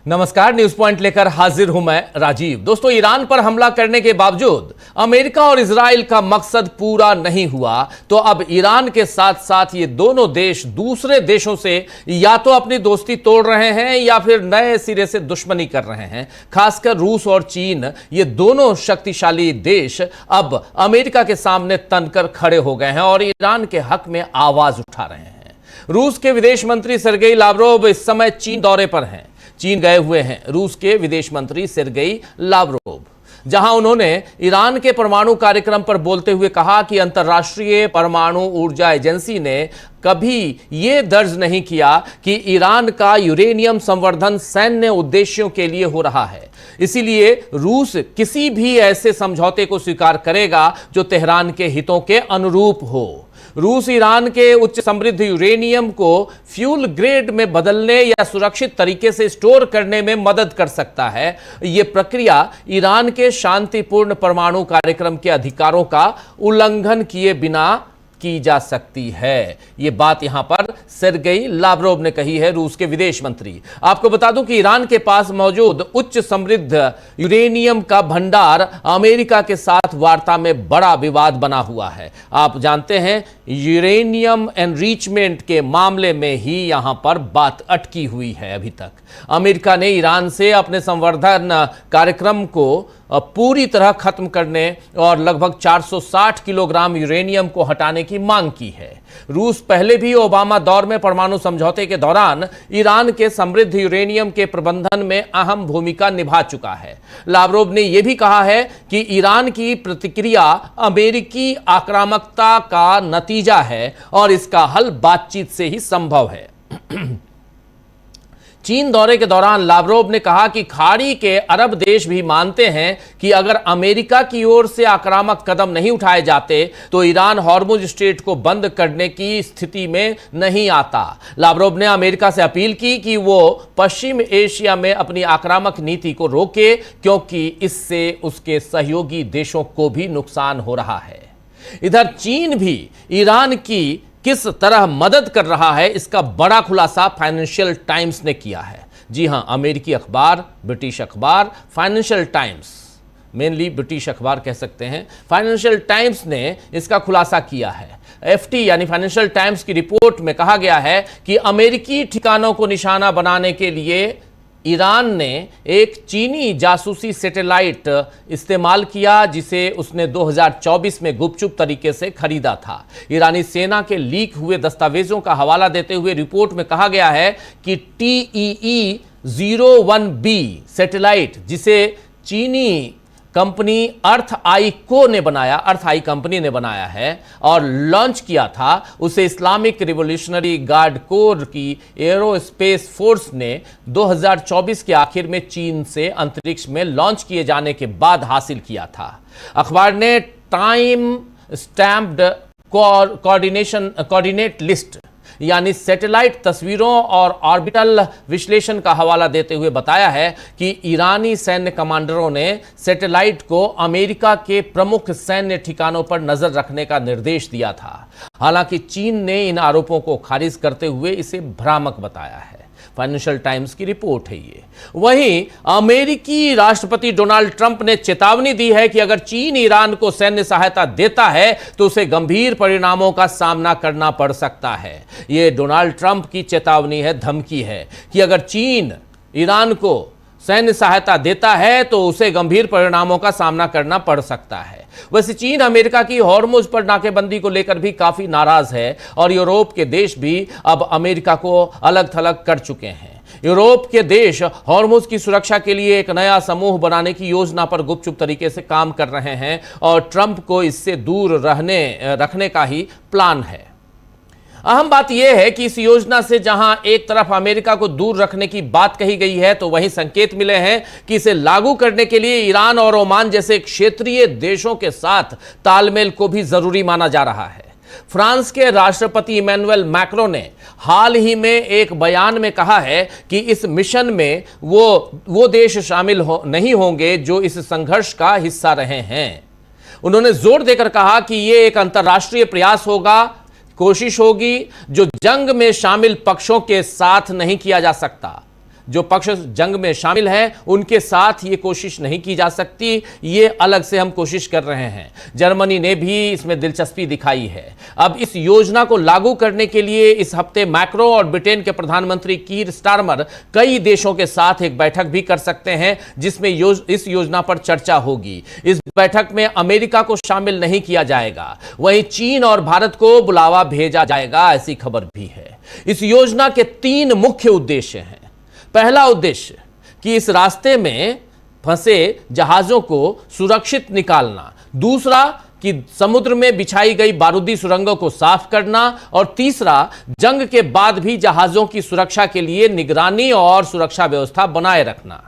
नमस्कार, news point लेकर हाजिर हूं मैं राजीव। दोस्तों, ईरान पर हमला करने के बावजूद अमेरिका और इजराइल का मकसद पूरा नहीं हुआ, तो अब ईरान के साथ साथ ये दोनों देश दूसरे देशों से या तो अपनी दोस्ती तोड़ रहे हैं या फिर नए सिरे से दुश्मनी कर रहे हैं। खासकर रूस और चीन, ये दोनों शक्तिशाली देश अब अमेरिका के सामने तनकर खड़े हो गए हैं और ईरान के हक में आवाज उठा रहे हैं। रूस के विदेश मंत्री सर्गेई लावरोव इस समय चीन दौरे पर हैं। चीन गए हुए हैं रूस के विदेश मंत्री सर्गेई लावरोव, जहां उन्होंने ईरान के परमाणु कार्यक्रम पर बोलते हुए कहा कि अंतर्राष्ट्रीय परमाणु ऊर्जा एजेंसी ने कभी यह दर्ज नहीं किया कि ईरान का यूरेनियम संवर्धन सैन्य उद्देश्यों के लिए हो रहा है। इसीलिए रूस किसी भी ऐसे समझौते को स्वीकार करेगा जो तेहरान के हितों के अनुरूप हो। रूस ईरान के उच्च समृद्ध यूरेनियम को फ्यूल ग्रेड में बदलने या सुरक्षित तरीके से स्टोर करने में मदद कर सकता है। यह प्रक्रिया ईरान के शांतिपूर्ण परमाणु कार्यक्रम के अधिकारों का उल्लंघन किए बिना की जा सकती है। यह बात यहां पर सर्गेई लावरोव ने कही है, रूस के विदेश मंत्री। आपको बता दूं कि ईरान के पास मौजूद उच्च समृद्ध यूरेनियम का भंडार अमेरिका के साथ वार्ता में बड़ा विवाद बना हुआ है। आप जानते हैं, यूरेनियम एनरिचमेंट के मामले में ही यहां पर बात अटकी हुई है। अभी तक अमेरिका ने ईरान से अपने संवर्धन कार्यक्रम को पूरी तरह खत्म करने और लगभग 460 किलोग्राम यूरेनियम को हटाने की मांग की है। रूस पहले भी ओबामा दौर में परमाणु समझौते के दौरान ईरान के समृद्ध यूरेनियम के प्रबंधन में अहम भूमिका निभा चुका है। लावरोव ने यह भी कहा है कि ईरान की प्रतिक्रिया अमेरिकी आक्रामकता का नतीजा है और इसका हल बातचीत से ही संभव है। चीन दौरे के दौरान लावरोव ने कहा कि खाड़ी के अरब देश भी मानते हैं कि अगर अमेरिका की ओर से आक्रामक कदम नहीं उठाए जाते तो ईरान हॉर्मुज स्ट्रेट को बंद करने की स्थिति में नहीं आता। लावरोव ने अमेरिका से अपील की कि वो पश्चिम एशिया में अपनी आक्रामक नीति को रोके, क्योंकि इससे उसके सहयोगी देशों को भी नुकसान हो रहा है। इधर चीन भी ईरान की किस तरह मदद कर रहा है, इसका बड़ा खुलासा फाइनेंशियल टाइम्स ने किया है। जी हां, अमेरिकी अखबार, ब्रिटिश अखबार फाइनेंशियल टाइम्स, मेनली ब्रिटिश अखबार कह सकते हैं, फाइनेंशियल टाइम्स ने इसका खुलासा किया है। एफटी यानी फाइनेंशियल टाइम्स की रिपोर्ट में कहा गया है कि अमेरिकी ठिकानों को निशाना बनाने के लिए ईरान ने एक चीनी जासूसी सैटेलाइट इस्तेमाल किया, जिसे उसने 2024 में गुपचुप तरीके से खरीदा था। ईरानी सेना के लीक हुए दस्तावेजों का हवाला देते हुए रिपोर्ट में कहा गया है कि TEE-01B सैटेलाइट, जिसे चीनी कंपनी अर्थ आई कंपनी ने बनाया है और लॉन्च किया था, उसे इस्लामिक रिवॉल्यूशनरी गार्ड कोर की एरोस्पेस फोर्स ने 2024 के आखिर में चीन से अंतरिक्ष में लॉन्च किए जाने के बाद हासिल किया था। अखबार ने टाइम स्टैम्प्ड कोऑर्डिनेट लिस्ट यानी सैटेलाइट तस्वीरों और ऑर्बिटल विश्लेषण का हवाला देते हुए बताया है कि ईरानी सैन्य कमांडरों ने सैटेलाइट को अमेरिका के प्रमुख सैन्य ठिकानों पर नजर रखने का निर्देश दिया था। हालांकि चीन ने इन आरोपों को खारिज करते हुए इसे भ्रामक बताया है। फाइनेंशियल टाइम्स की रिपोर्ट है ये। वहीं अमेरिकी राष्ट्रपति डोनाल्ड ट्रंप ने चेतावनी दी है कि अगर चीन ईरान को सैन्य सहायता देता है तो उसे गंभीर परिणामों का सामना करना पड़ सकता है। यह डोनाल्ड ट्रंप की चेतावनी है, धमकी है कि अगर चीन ईरान को सैन्य सहायता देता है तो उसे गंभीर परिणामों का सामना करना पड़ सकता है। वैसे चीन अमेरिका की हॉर्मुज पर नाकेबंदी को लेकर भी काफी नाराज है और यूरोप के देश भी अब अमेरिका को अलग थलग कर चुके हैं। यूरोप के देश हॉर्मुज की सुरक्षा के लिए एक नया समूह बनाने की योजना पर गुपचुप तरीके से काम कर रहे हैं और ट्रंप को इससे दूर रखने का ही प्लान है। अहम बात यह है कि इस योजना से जहां एक तरफ अमेरिका को दूर रखने की बात कही गई है, तो वहीं संकेत मिले हैं कि इसे लागू करने के लिए ईरान और ओमान जैसे क्षेत्रीय देशों के साथ तालमेल को भी जरूरी माना जा रहा है। फ्रांस के राष्ट्रपति इमैनुअल मैक्रों ने हाल ही में एक बयान में कहा है कि इस मिशन में वो देश शामिल नहीं होंगे जो इस संघर्ष का हिस्सा रहे हैं। उन्होंने जोर देकर कहा कि यह एक अंतर्राष्ट्रीय प्रयास होगा, कोशिश होगी जो जंग में शामिल पक्षों के साथ नहीं किया जा सकता। जो पक्ष जंग में शामिल हैं उनके साथ ये कोशिश नहीं की जा सकती, ये अलग से हम कोशिश कर रहे हैं। जर्मनी ने भी इसमें दिलचस्पी दिखाई है। अब इस योजना को लागू करने के लिए इस हफ्ते मैक्रो और ब्रिटेन के प्रधानमंत्री कीर स्टारमर कई देशों के साथ एक बैठक भी कर सकते हैं, जिसमें इस योजना पर चर्चा होगी। इस बैठक में अमेरिका को शामिल नहीं किया जाएगा, वहीं चीन और भारत को बुलावा भेजा जाएगा, ऐसी खबर भी है। इस योजना के 3 मुख्य उद्देश्य हैं। पहला उद्देश्य कि इस रास्ते में फंसे जहाजों को सुरक्षित निकालना, दूसरा कि समुद्र में बिछाई गई बारूदी सुरंगों को साफ करना, और तीसरा जंग के बाद भी जहाजों की सुरक्षा के लिए निगरानी और सुरक्षा व्यवस्था बनाए रखना।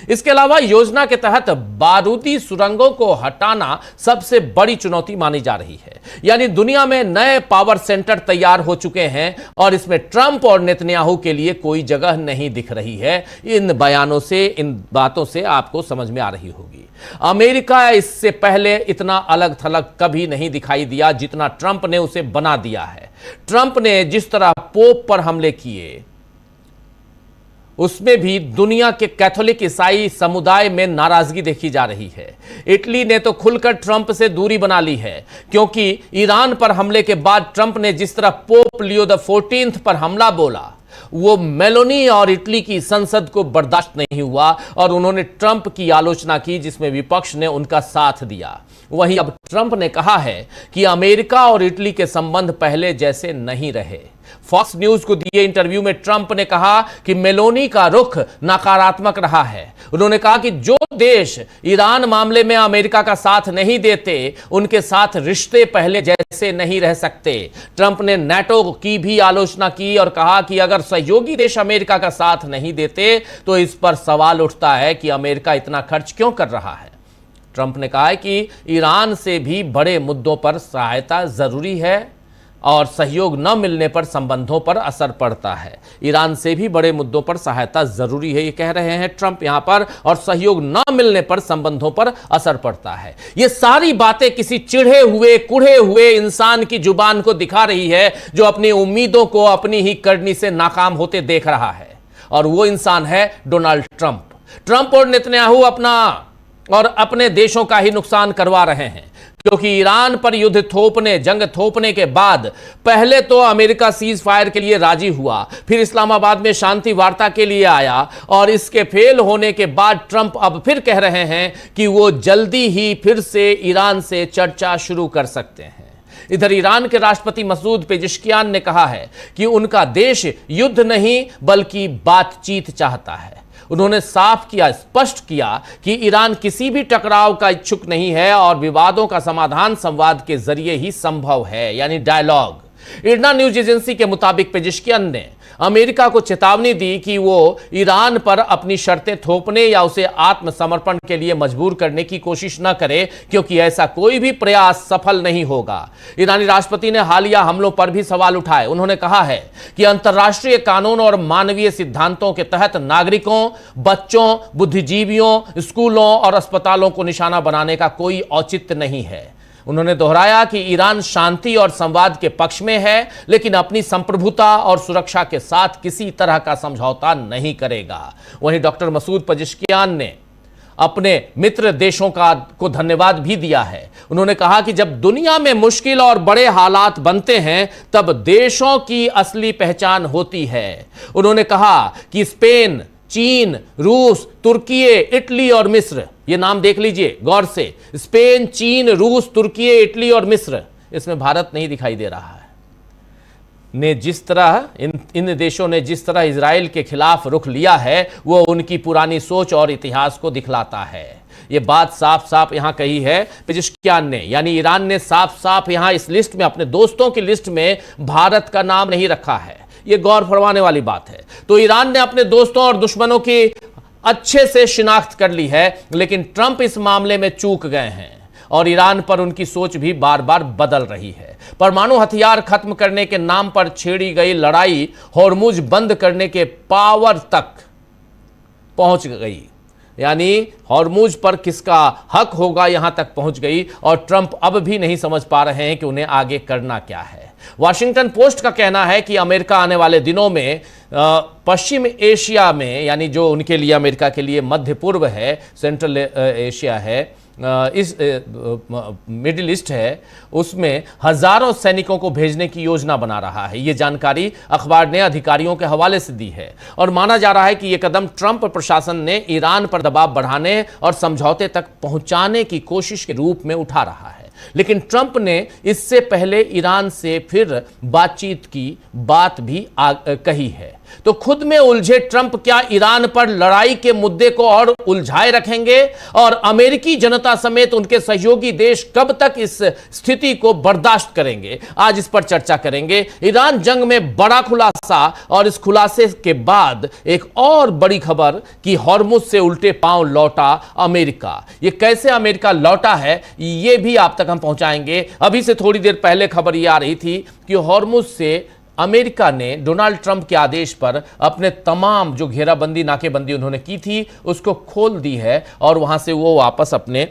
इसके अलावा योजना के तहत बारूदी सुरंगों को हटाना सबसे बड़ी चुनौती मानी जा रही है। यानी दुनिया में नए पावर सेंटर तैयार हो चुके हैं और इसमें ट्रंप और नेतन्याहू के लिए कोई जगह नहीं दिख रही है। इन बयानों से, इन बातों से आपको समझ में आ रही होगी। अमेरिका इससे पहले इतना अलग थलग कभी नहीं दिखाई दिया जितना ट्रंप ने उसे बना दिया है। ट्रंप ने जिस तरह पोप पर हमले किए, उसमें भी दुनिया के कैथोलिक ईसाई समुदाय में नाराजगी देखी जा रही है। इटली ने तो खुलकर ट्रंप से दूरी बना ली है, क्योंकि ईरान पर हमले के बाद ट्रंप ने जिस तरह पोप लियो द 14 पर हमला बोला, वो मेलोनी और इटली की संसद को बर्दाश्त नहीं हुआ और उन्होंने ट्रंप की आलोचना की, जिसमें विपक्ष ने उनका साथ दिया। वहीं अब ट्रंप ने कहा है कि अमेरिका और इटली के संबंध पहले जैसे नहीं रहे। फॉक्स न्यूज को दिए इंटरव्यू में ट्रंप ने कहा कि मेलोनी का रुख नकारात्मक रहा है। उन्होंने कहा कि जो देश ईरान मामले में अमेरिका का साथ नहीं देते, उनके साथ रिश्ते पहले जैसे नहीं रह सकते। ट्रंप ने नाटो की भी आलोचना की और कहा कि अगर सहयोगी देश अमेरिका का साथ नहीं देते तो इस पर सवाल उठता है कि अमेरिका इतना खर्च क्यों कर रहा है। ट्रंप ने कहा है कि ईरान से भी बड़े मुद्दों पर सहायता जरूरी है और सहयोग न मिलने पर संबंधों पर असर पड़ता है। ईरान से भी बड़े मुद्दों पर सहायता जरूरी है, ये कह रहे हैं ट्रंप यहां पर, और सहयोग न मिलने पर संबंधों पर असर पड़ता है। ये सारी बातें किसी चिढ़े हुए, कुढ़े हुए इंसान की जुबान को दिखा रही है, जो अपनी उम्मीदों को अपनी ही करनी से नाकाम होते देख रहा है, और वो इंसान है डोनाल्ड ट्रंप। ट्रंप और नेतन्याहू अपने देशों का ही नुकसान करवा रहे हैं, क्योंकि ईरान पर जंग थोपने के बाद पहले तो अमेरिका सीज फायर के लिए राजी हुआ, फिर इस्लामाबाद में शांति वार्ता के लिए आया, और इसके फेल होने के बाद ट्रंप अब फिर कह रहे हैं कि वो जल्दी ही फिर से ईरान से चर्चा शुरू कर सकते हैं। इधर ईरान के राष्ट्रपति मसूद पेजिशकियान ने कहा है कि उनका देश युद्ध नहीं बल्कि बातचीत चाहता है। उन्होंने स्पष्ट किया कि ईरान किसी भी टकराव का इच्छुक नहीं है और विवादों का समाधान संवाद के जरिए ही संभव है, यानी डायलॉग। इरना न्यूज एजेंसी के मुताबिक पेजिशकियान ने अमेरिका को चेतावनी दी कि वो ईरान पर अपनी शर्तें थोपने या उसे आत्मसमर्पण के लिए मजबूर करने की कोशिश न करे, क्योंकि ऐसा कोई भी प्रयास सफल नहीं होगा। ईरानी राष्ट्रपति ने हालिया हमलों पर भी सवाल उठाए। उन्होंने कहा है कि अंतर्राष्ट्रीय कानून और मानवीय सिद्धांतों के तहत नागरिकों, बच्चों, बुद्धिजीवियों, स्कूलों और अस्पतालों को निशाना बनाने का कोई औचित्य नहीं है। उन्होंने दोहराया कि ईरान शांति और संवाद के पक्ष में है, लेकिन अपनी संप्रभुता और सुरक्षा के साथ किसी तरह का समझौता नहीं करेगा। वहीं डॉक्टर मसूद पेजिशकियान ने अपने मित्र देशों को धन्यवाद भी दिया है। उन्होंने कहा कि जब दुनिया में मुश्किल और बड़े हालात बनते हैं, तब देशों की असली पहचान होती है। उन्होंने कहा कि स्पेन, चीन, रूस, तुर्की, इटली और मिस्र, ये नाम देख लीजिए गौर से, स्पेन, चीन, रूस, तुर्की, इटली और मिस्र, इसमें भारत नहीं दिखाई दे रहा है। इन देशों ने जिस तरह इजराइल के खिलाफ रुख लिया है, वो उनकी पुरानी सोच और इतिहास को दिखलाता है। ये बात साफ साफ यहां कही है पेजिशकियान ने, यानी ईरान ने साफ साफ यहां इस लिस्ट में, अपने दोस्तों की लिस्ट में भारत का नाम नहीं रखा है। ये गौर फरमाने वाली बात है। तो ईरान ने अपने दोस्तों और दुश्मनों की अच्छे से शिनाख्त कर ली है, लेकिन ट्रंप इस मामले में चूक गए हैं और ईरान पर उनकी सोच भी बार बार बदल रही है। परमाणु हथियार खत्म करने के नाम पर छेड़ी गई लड़ाई होर्मुज बंद करने के पावर तक पहुंच गई, यानी होर्मुज पर किसका हक होगा यहां तक पहुंच गई, और ट्रंप अब भी नहीं समझ पा रहे हैं कि उन्हें आगे करना क्या है। वाशिंगटन पोस्ट का कहना है कि अमेरिका आने वाले दिनों में पश्चिम एशिया में, यानी जो उनके लिए अमेरिका के लिए मध्य पूर्व है, सेंट्रल एशिया है, इस मिडिल ईस्ट है, उसमें हजारों सैनिकों को भेजने की योजना बना रहा है। यह जानकारी अखबार ने अधिकारियों के हवाले से दी है और माना जा रहा है कि यह कदम ट्रंप प्रशासन ने ईरान पर दबाव बढ़ाने और समझौते तक पहुंचाने की कोशिश के रूप में उठा रहा है। लेकिन ट्रंप ने इससे पहले ईरान से फिर बातचीत की बात भी कही है। तो खुद में उलझे ट्रंप क्या ईरान पर लड़ाई के मुद्दे को और उलझाए रखेंगे और अमेरिकी जनता समेत उनके सहयोगी देश कब तक इस स्थिति को बर्दाश्त करेंगे? आज इस पर चर्चा करेंगे। ईरान जंग में बड़ा खुलासा, और इस खुलासे के बाद एक और बड़ी खबर कि हॉर्मुज से उल्टे पांव लौटा अमेरिका। ये कैसे अमेरिका लौटा है, ये भी आप तक हम पहुंचाएंगे। अभी से थोड़ी देर पहले खबर ये आ रही थी कि हॉर्मुज से अमेरिका ने डोनाल्ड ट्रंप के आदेश पर अपने तमाम जो घेराबंदी, नाकेबंदी उन्होंने की थी, उसको खोल दी है और वहां से वो वापस अपने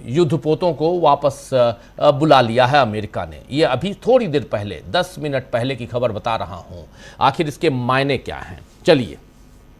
युद्धपोतों को वापस बुला लिया है अमेरिका ने। ये अभी थोड़ी देर पहले, 10 मिनट पहले की खबर बता रहा हूं। आखिर इसके मायने क्या हैं, चलिए